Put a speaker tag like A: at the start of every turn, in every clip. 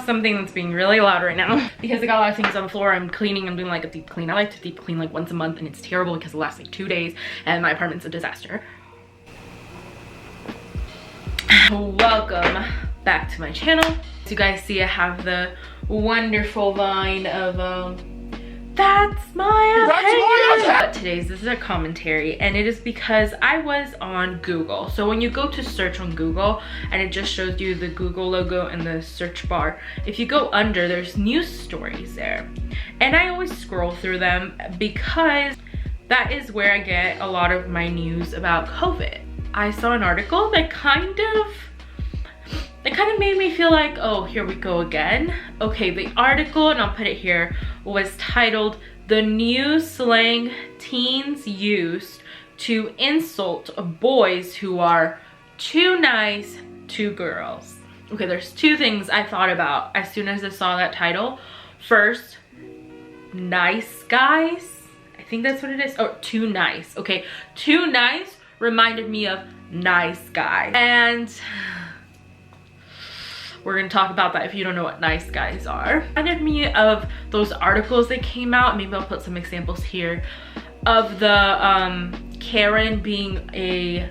A: something that's being really loud right now because I got a lot of things on the floor. I'm cleaning. I'm doing like a deep clean. I like to deep clean like once a month, and it's terrible because it lasts like 2 days and my apartment's a disaster. Welcome back to my channel. As you guys see, I have the wonderful vine of that's my opinion. But today's, this is a commentary, and it is because I was on Google. So when you go to search on Google and it just shows you the Google logo in the search bar, if you go under, there's news stories there. And I always scroll through them because that is where I get a lot of my news about COVID. I saw an article that kind of made me feel like, oh, here we go again. Okay, the article, and I'll put it here, was titled "The New Slang Teens Use to Insult Boys Who Are Too Nice to Girls." Okay, there's two things I thought about as soon as I saw that title. First, nice guys. I think that's what it is. Oh, too nice. Okay, too nice reminded me of nice guy. And we're gonna talk about that if you don't know what nice guys are. Reminded me of those articles that came out. Maybe I'll put some examples here of the Karen being a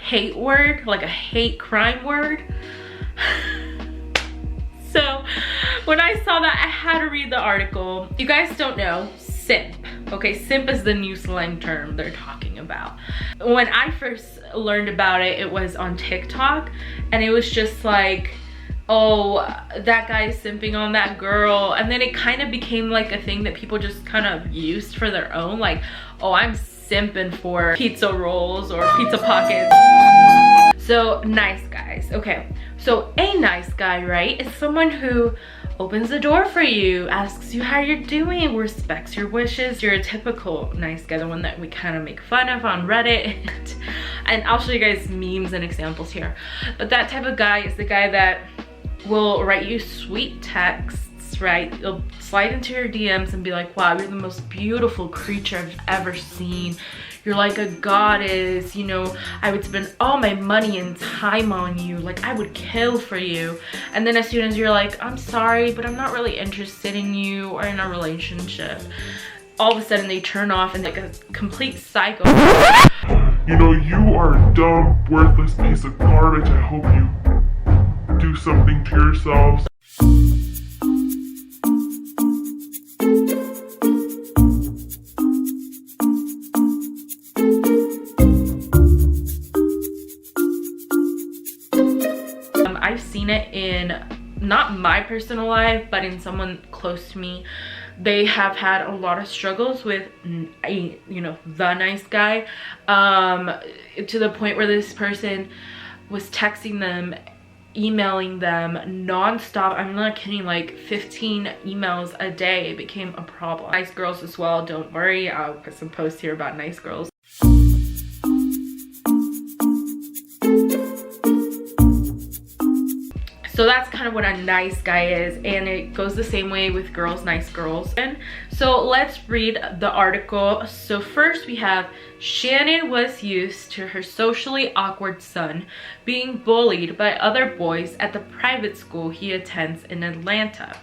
A: hate word, like a hate crime word. So when I saw that, I had to read the article. You guys don't know, simp. Okay, simp is the new slang term they're talking about. When I first learned about it, it was on TikTok, and it was just like, oh, that guy is simping on that girl. And then it kind of became like a thing that people just kind of used for their own, like, oh, I'm simping for pizza rolls or pizza pockets. So nice guys. Okay, so a nice guy, right, is someone who opens the door for you, asks you how you're doing, respects your wishes. You're a typical nice guy, the one that we kind of make fun of on Reddit. And I'll show you guys memes and examples here. But that type of guy is the guy that will write you sweet texts, right? He'll slide into your DMs and be like, wow, you're the most beautiful creature I've ever seen. You're like a goddess, you know, I would spend all my money and time on you. Like, I would kill for you. And then as soon as you're like, I'm sorry, but I'm not really interested in you or in a relationship, all of a sudden they turn off and like a complete psycho.
B: You know, you are a dumb, worthless piece of garbage. I hope you do something to yourselves.
A: I've seen it in not my personal life, but in someone close to me. They have had a lot of struggles with, you know, the nice guy, to the point where this person was texting them, emailing them non-stop. I'm not kidding, like 15 emails a day. It became a problem. Nice girls as well, don't worry, I'll put some posts here about nice girls. So that's kind of what a nice guy is, and it goes the same way with girls, nice girls. And so let's read the article. So first we have, Shannon was used to her socially awkward son being bullied by other boys at the private school he attends in Atlanta.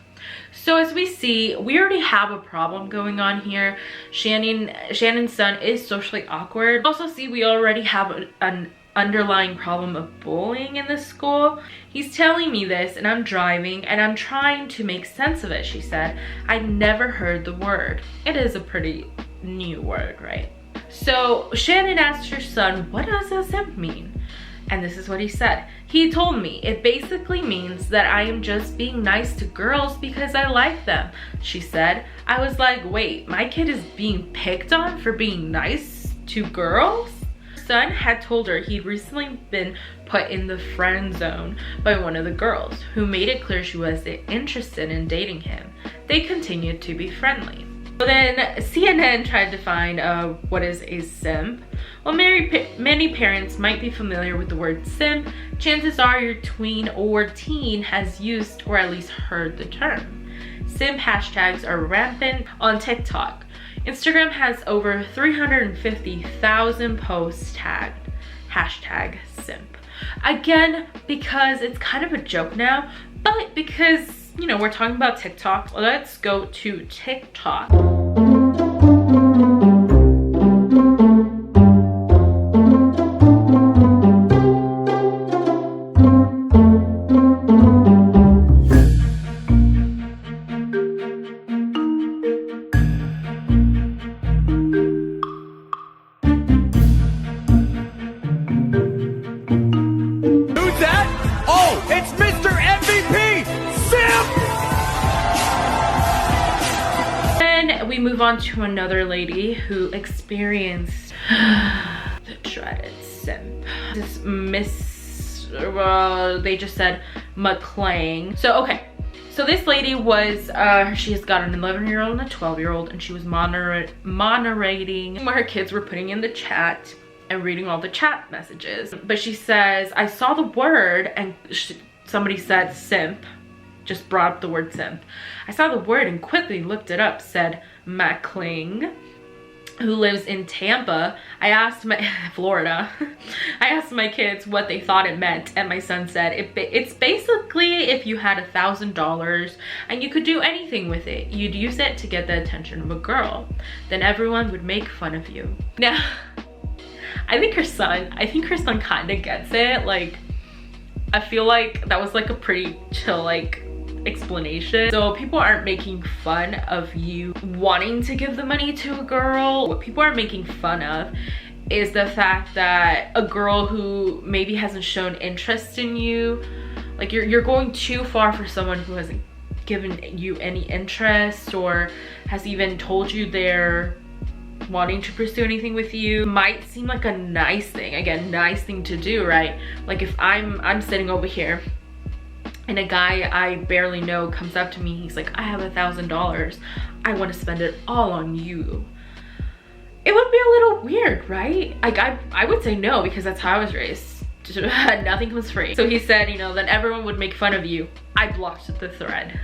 A: So as we see, we already have a problem going on here. Shannon's son is socially awkward. Also see, we already have an underlying problem of bullying in this school. He's telling me this and I'm driving and I'm trying to make sense of it, she said. I've never heard the word. It is a pretty new word, right? So Shannon asked her son, what does a simp mean? And this is what he said. He told me, it basically means that I am just being nice to girls because I like them, she said. I was like, wait, my kid is being picked on for being nice to girls? Son had told her he'd recently been put in the friend zone by one of the girls, who made it clear she wasn't interested in dating him. They continued to be friendly. So then CNN tried to find what is a simp. While many parents might be familiar with the word simp, chances are your tween or teen has used or at least heard the term. Simp hashtags are rampant on TikTok. Instagram has over 350,000 posts tagged #simp. Again, because it's kind of a joke now, but because you know, we're talking about TikTok. Let's go to TikTok. We move on to another lady who experienced the dreaded simp. This they just said McClang. So okay, so this lady was she has got an 11-year-old and a 12-year-old, and she was moderating what her kids were putting in the chat and reading all the chat messages. But she says, I saw the word, and somebody said simp, just brought up the word simp. I saw the word and quickly looked it up, said McClang, who lives in Tampa. I asked Florida. I asked my kids what they thought it meant, and my son said it's basically if you had $1,000 and you could do anything with it. You'd use it to get the attention of a girl. Then everyone would make fun of you. Now, I think her son kind of gets it. Like, I feel like that was like a pretty chill like explanation. So people aren't making fun of you wanting to give the money to a girl. What people are making fun of is the fact that a girl who maybe hasn't shown interest in you, like you're going too far for someone who hasn't given you any interest or has even told you they're wanting to pursue anything with you. Might seem like a nice thing, again, nice thing to do, right? Like if I'm sitting over here and a guy I barely know comes up to me, he's like, I have $1,000, I want to spend it all on you. It would be a little weird, right? Like I would say no, because that's how I was raised. Nothing comes free. So he said, you know, then everyone would make fun of you. I blocked the thread.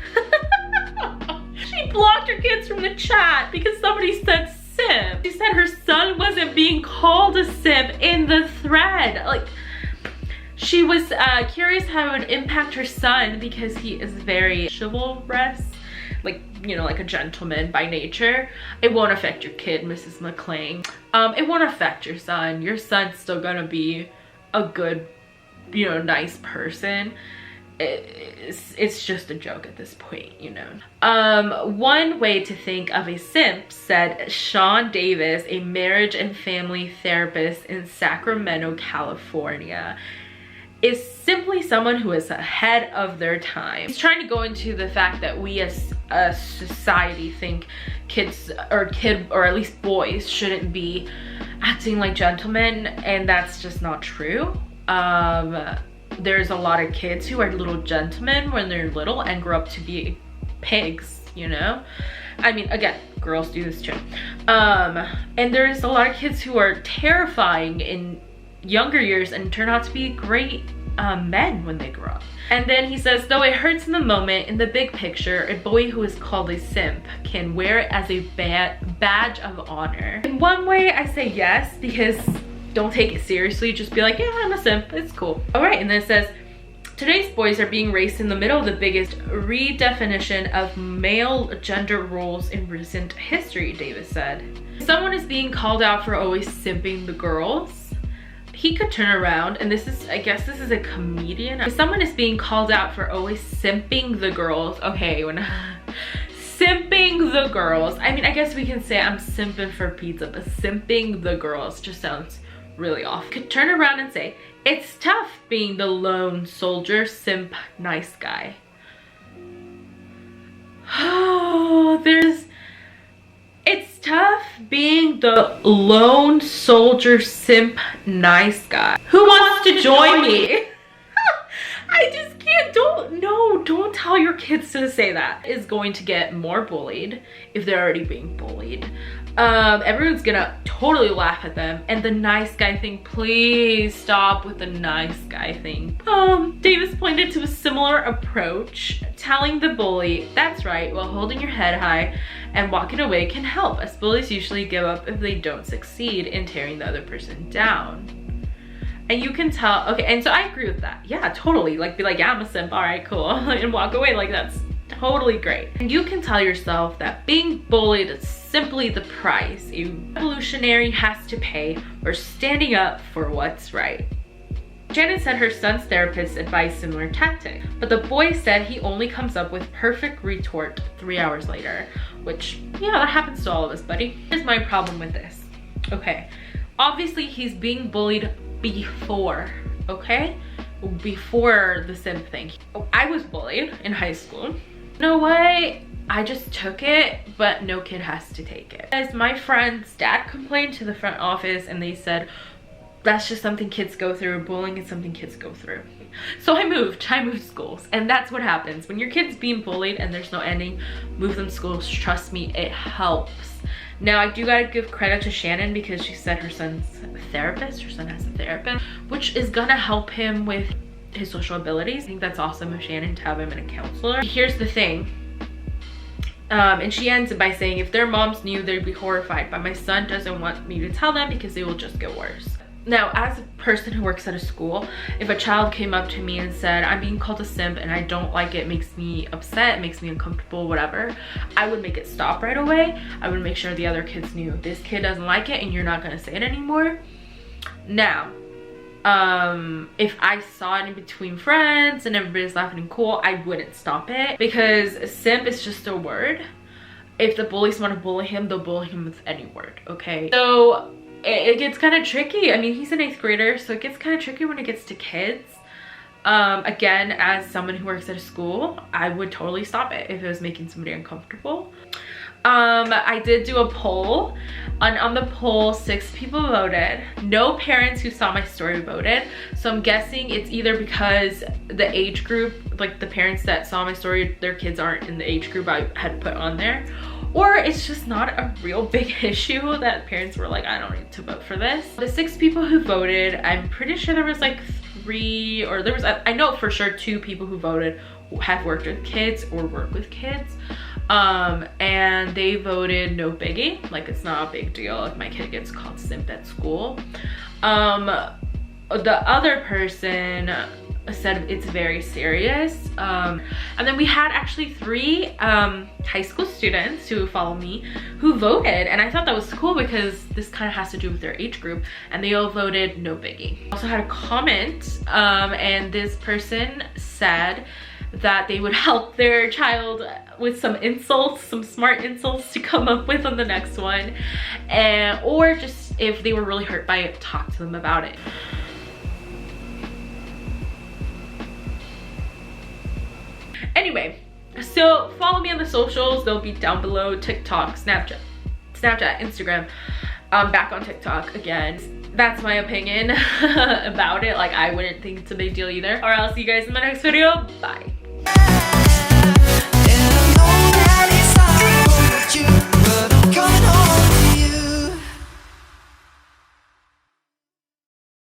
A: She blocked her kids from the chat because somebody said simp. She said her son wasn't being called a simp in the thread. Like, she was curious how it would impact her son because he is very chivalrous, like, you know, like a gentleman by nature. It won't affect your kid, Mrs. McClang. It won't affect your son. Your son's still gonna be a good, you know, nice person. It's just a joke at this point, you know. One way to think of a simp, said Sean Davis, a marriage and family therapist in Sacramento, California, is simply someone who is ahead of their time. He's trying to go into the fact that we as a society think kids or at least boys shouldn't be acting like gentlemen, and that's just not true. There's a lot of kids who are little gentlemen when they're little and grow up to be pigs, you know? I mean, again, girls do this too. And there's a lot of kids who are terrifying in younger years and turn out to be great men when they grow up. And then he says, though it hurts in the moment, in the big picture, a boy who is called a simp can wear it as a badge of honor. In one way, I say yes, because don't take it seriously. Just be like, yeah, I'm a simp, it's cool. All right, and then it says, today's boys are being raised in the middle of the biggest redefinition of male gender roles in recent history, Davis said. Someone is being called out for always simping the girls. He could turn around, and this is, I guess this is a comedian. If someone is being called out for always simping the girls, okay, when simping the girls, I mean, I guess we can say I'm simping for pizza, but simping the girls just sounds really off. Could turn around and say, it's tough being the lone soldier, simp, nice guy. Oh, it's tough being the lone soldier, simp, nice guy. Who wants to join me? I just can't, don't tell your kids to say that. Is going to get more bullied if they're already being bullied. Everyone's gonna totally laugh at them. And the nice guy thing, please stop with the nice guy thing. Davis pointed to a similar approach, telling the bully, that's right, while holding your head high and walking away can help, as bullies usually give up if they don't succeed in tearing the other person down. And you can tell, okay, and so I agree with that. Yeah, totally. Like, be like, yeah, I'm a simp, all right, cool. And walk away. Like, that's totally great. And you can tell yourself that being bullied is simply the price a revolutionary has to pay for standing up for what's right. Shannon said her son's therapist advised similar tactics, but the boy said he only comes up with perfect retort 3 hours later, which, yeah, that happens to all of us, buddy. Here's my problem with this. Okay, obviously he's being bullied before, okay? Before the simp thing. I was bullied in high school. You know what? I just took it, but no kid has to take it. As my friend's dad complained to the front office and they said, that's just something kids go through. Bullying is something kids go through. So I moved schools, and that's what happens. When your kid's being bullied and there's no ending, move them schools. Trust me, it helps. Now, I do gotta give credit to Shannon because she said her son's a therapist. Her son has a therapist, which is gonna help him with his social abilities. I think that's awesome of Shannon to have him in a counselor. Here's the thing. And she ends it by saying, if their moms knew, they'd be horrified, but my son doesn't want me to tell them because they will just get worse. Now, as a person who works at a school, if a child came up to me and said, I'm being called a simp and I don't like it, makes me upset, makes me uncomfortable, whatever, I would make it stop right away. I would make sure the other kids knew, this kid doesn't like it and you're not gonna say it anymore. Now, if I saw it in between friends and everybody's laughing and cool, I wouldn't stop it, because simp is just a word. If the bullies want to bully him, they'll bully him with any word, okay? So it gets kind of tricky. I mean, he's an 8th grader, so it gets kind of tricky when it gets to kids. Again, as someone who works at a school, I would totally stop it if it was making somebody uncomfortable. I did do a poll. On the poll, 6 people voted. No parents who saw my story voted. So I'm guessing it's either because the age group, like the parents that saw my story, their kids aren't in the age group I had put on there, or it's just not a real big issue that parents were like, I don't need to vote for this. The 6 people who voted, I'm pretty sure there was like 3, or there was, I know for sure 2 people who voted have worked with kids or work with kids. And they voted no biggie, like it's not a big deal if my kid gets called simp at school. The other person said it's very serious. And then we had actually 3 high school students who follow me who voted, and I thought that was cool because this kind of has to do with their age group, and they all voted no biggie. I also had a comment, and this person said that they would help their child with some insults, some smart insults to come up with on the next one, and or just if they were really hurt by it, talk to them about it. Anyway, so follow me on the socials. They'll be down below. TikTok, Snapchat, Instagram. Back on TikTok again. That's my opinion about it. Like, I wouldn't think it's a big deal either. Or I'll see you guys in my next video. Bye.